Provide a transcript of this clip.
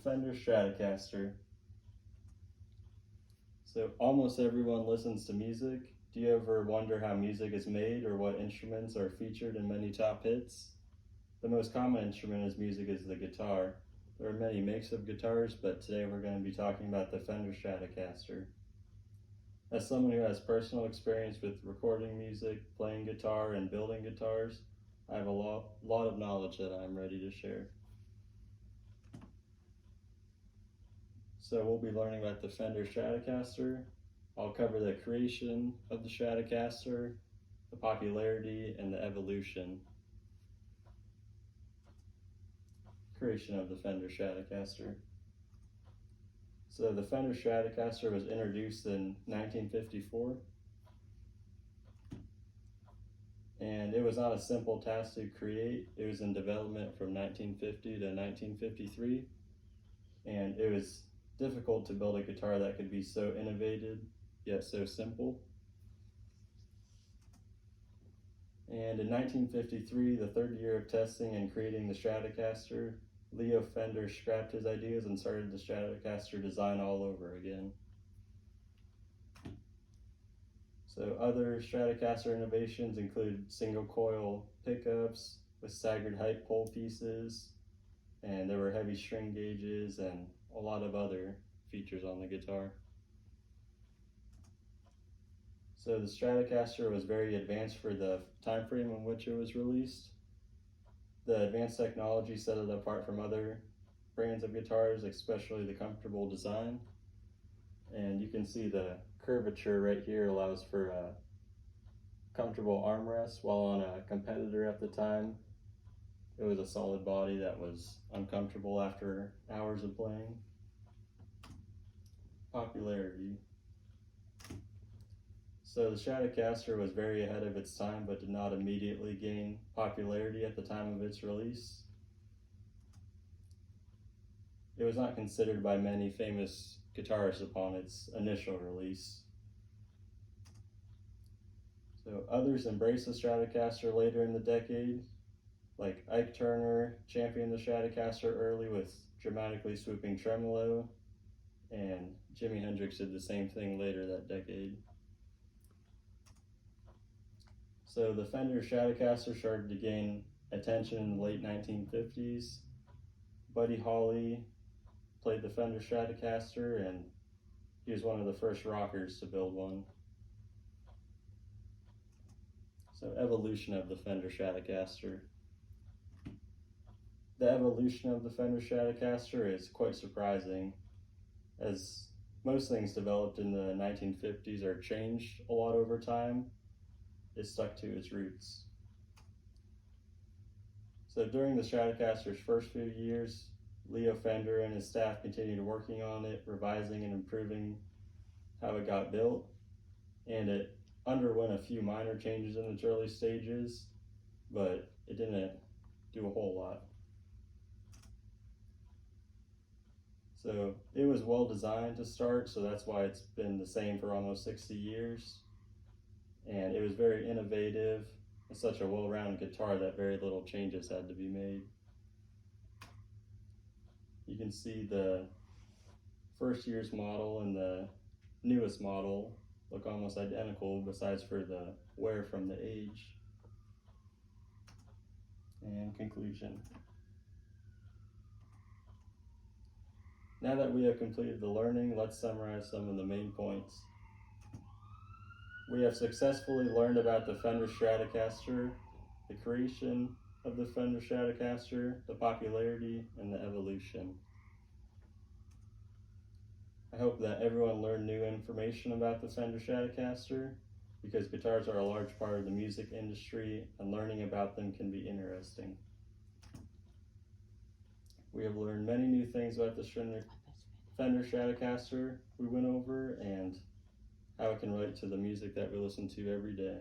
Fender Stratocaster. So almost everyone listens to music. Do you ever wonder how music is made or what instruments are featured in many top hits? The most common instrument is the guitar. There are many makes of guitars, but today we're going to be talking about the Fender Stratocaster. As someone who has personal experience with recording music, playing guitar, and building guitars, I have a lot of knowledge that I'm ready to share. So we'll be learning about the Fender Stratocaster. I'll cover the creation of the Stratocaster, the popularity, and the evolution. Creation of the Fender Stratocaster. So the Fender Stratocaster was introduced in 1954, and it was not a simple task to create. It was in development from 1950 to 1953, and it was difficult to build a guitar that could be so innovative yet so simple. And in 1953, the third year of testing and creating the Stratocaster, Leo Fender scrapped his ideas and started the Stratocaster design all over again. So other Stratocaster innovations include single coil pickups with staggered height pole pieces, and there were heavy string gauges and a lot of other features on the guitar. So the Stratocaster was very advanced for the time frame in which it was released. The advanced technology set it apart from other brands of guitars, especially the comfortable design. And you can see the curvature right here allows for a comfortable armrest, while on a competitor at the time, it was a solid body that was uncomfortable after hours of playing. Popularity. So the Stratocaster was very ahead of its time, but did not immediately gain popularity at the time of its release. It was not considered by many famous guitarists upon its initial release. So others embraced the Stratocaster later in the decade, like Ike Turner championed the Stratocaster early with dramatically swooping tremolo, and Jimi Hendrix did the same thing later that decade. So the Fender Stratocaster started to gain attention in the late 1950s. Buddy Holly played the Fender Stratocaster, and he was one of the first rockers to build one. So evolution of the Fender Stratocaster. The evolution of the Fender Stratocaster is quite surprising, as most things developed in the 1950s are changed a lot over time. It stuck to its roots. So during the Stratocaster's first few years, Leo Fender and his staff continued working on it, revising and improving how it got built, and it underwent a few minor changes in its early stages, but it didn't do a whole lot. So it was well designed to start, so that's why it's been the same for almost 60 years. And it was very innovative and such a well-rounded guitar that very little changes had to be made. You can see the first year's model and the newest model look almost identical, besides for the wear from the age. And conclusion. Now that we have completed the learning, let's summarize some of the main points. We have successfully learned about the Fender Stratocaster, the creation of the Fender Stratocaster, the popularity, and the evolution. I hope that everyone learned new information about the Fender Stratocaster, because guitars are a large part of the music industry, and learning about them can be interesting. We have learned many new things about the Fender Stratocaster we went over, and how it can relate to the music that we listen to every day.